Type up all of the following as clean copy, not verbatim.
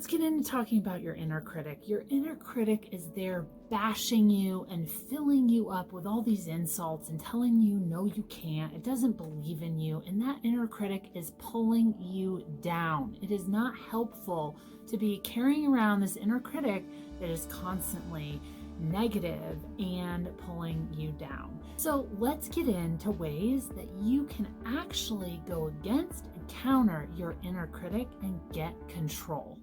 Let's get into talking about your inner critic. Your inner critic is there bashing you and filling you up with all these insults and telling you, no, you can't. It doesn't believe in you. And that inner critic is pulling you down. It is not helpful to be carrying around this inner critic that is constantly negative and pulling you down. So let's get into ways that you can actually go against and counter your inner critic and get control.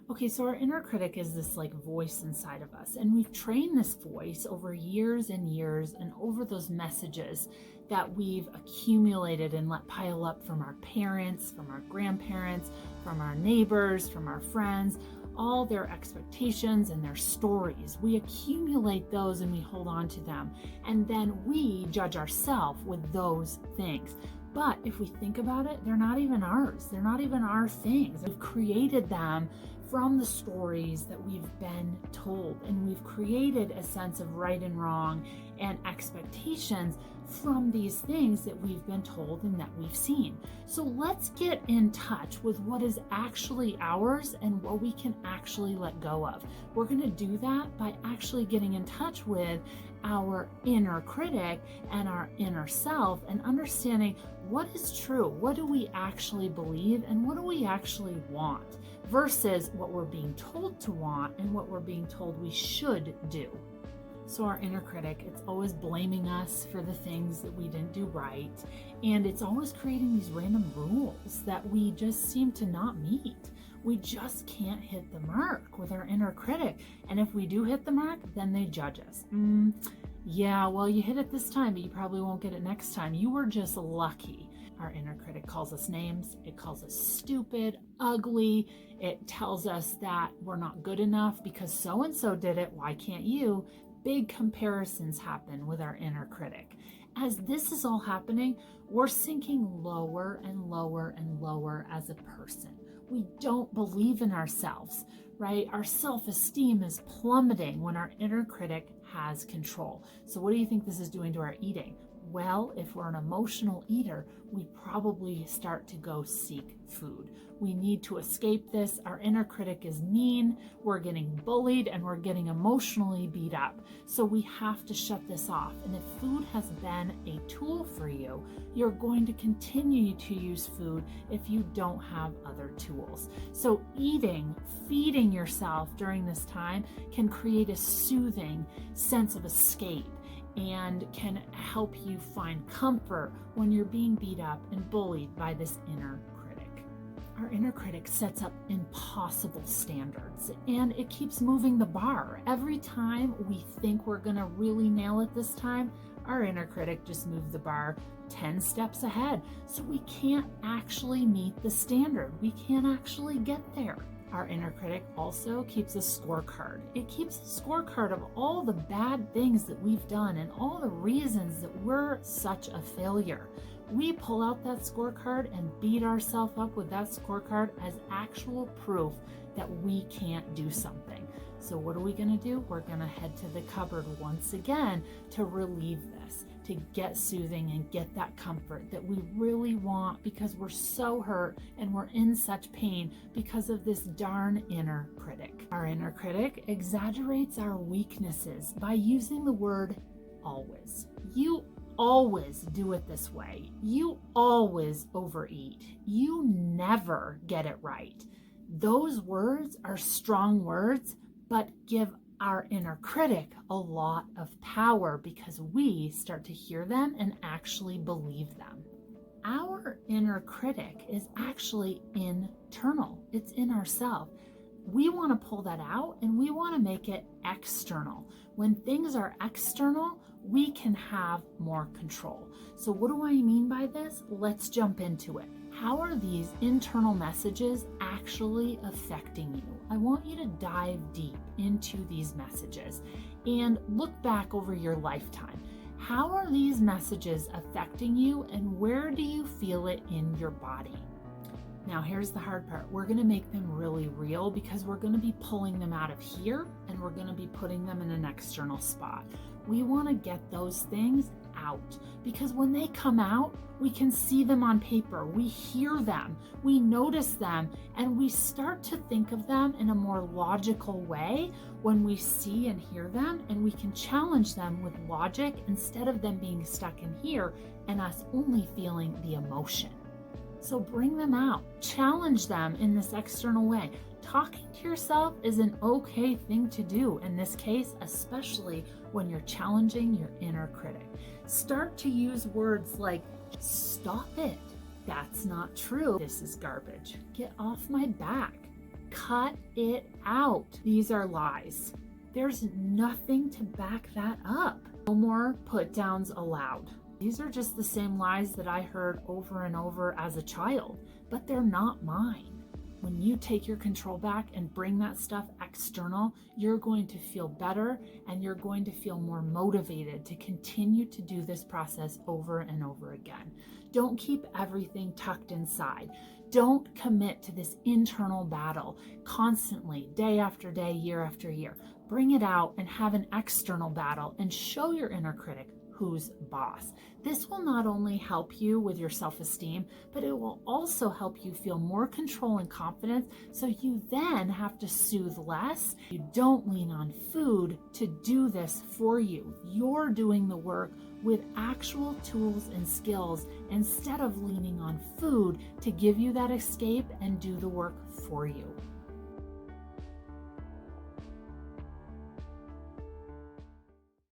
Okay, so our inner critic is this voice inside of us, and we've trained this voice over years and years, and over those messages that we've accumulated and let pile up from our parents, from our grandparents, from our neighbors, from our friends, all their expectations and their stories. We accumulate those and we hold on to them, and then we judge ourselves with those things. But if we think about it, they're not even ours. They're not even our things. We've created them from the stories that we've been told, and we've created a sense of right and wrong and expectations from these things that we've been told and that we've seen. So let's get in touch with what is actually ours and what we can actually let go of. We're going to do that by actually getting in touch with our inner critic and our inner self and understanding what is true, what do we actually believe, and what do we actually want, versus what we're being told to want and what we're being told we should do. So our inner critic, it's always blaming us for the things that we didn't do right, and it's always creating these random rules that we just seem to not meet. We just can't hit the mark with our inner critic, and if we do hit the mark, then they judge us. Yeah, well, you hit it this time, but you probably won't get it next time. You were just lucky. Our inner critic calls us names. It calls us stupid, ugly. It tells us that we're not good enough because so-and-so did it. Why can't you? Big comparisons happen with our inner critic. As this is all happening, we're sinking lower and lower and lower as a person. We don't believe in ourselves, right? Our self-esteem is plummeting when our inner critic has control. So what do you think this is doing to our eating? Well, if we're an emotional eater, we probably start to go seek food. We need to escape this. Our inner critic is mean, we're getting bullied, and we're getting emotionally beat up. So we have to shut this off. And if food has been a tool for you, you're going to continue to use food if you don't have other tools. So eating, feeding yourself during this time can create a soothing sense of escape and can help you find comfort when you're being beat up and bullied by this inner critic. Our inner critic sets up impossible standards, and it keeps moving the bar. Every time we think we're gonna really nail it this time, our inner critic just moved the bar 10 steps ahead. So we can't actually meet the standard. We can't actually get there. Our inner critic also keeps a scorecard. It keeps a scorecard of all the bad things that we've done and all the reasons that we're such a failure. We pull out that scorecard and beat ourselves up with that scorecard as actual proof that we can't do something. So what are we going to do? We're going to head to the cupboard once again to relieve this, to get soothing and get that comfort that we really want because we're so hurt and we're in such pain because of this darn inner critic. Our inner critic exaggerates our weaknesses by using the word always. You always do it this way. You always overeat. You never get it right. Those words are strong words, but give our inner critic a lot of power because we start to hear them and actually believe them. Our inner critic is actually internal. It's in ourselves. We want to pull that out and we want to make it external. When things are external, we can have more control. So what do I mean by this? Let's jump into it. How are these internal messages actually affecting you? I want you to dive deep into these messages and look back over your lifetime. How are these messages affecting you and where do you feel it in your body? Now, here's the hard part. We're going to make them really real because we're going to be pulling them out of here and we're going to be putting them in an external spot. We want to get those things out, because when they come out, we can see them on paper, we hear them, we notice them, and we start to think of them in a more logical way when we see and hear them, and we can challenge them with logic instead of them being stuck in here and us only feeling the emotion. So bring them out, challenge them in this external way. Talking to yourself is an okay thing to do in this case, especially when you're challenging your inner critic. Start to use words like, stop it, that's not true, this is garbage, get off my back, cut it out, these are lies. There's nothing to back that up. No more put downs allowed. These are just the same lies that I heard over and over as a child, but they're not mine. When you take your control back and bring that stuff external, you're going to feel better and you're going to feel more motivated to continue to do this process over and over again. Don't keep everything tucked inside. Don't commit to this internal battle constantly, day after day, year after year. Bring it out and have an external battle and show your inner critic who's boss. This will not only help you with your self-esteem, but it will also help you feel more control and confidence, so you then have to soothe less. You don't lean on food to do this for you. You're doing the work with actual tools and skills instead of leaning on food to give you that escape and do the work for you.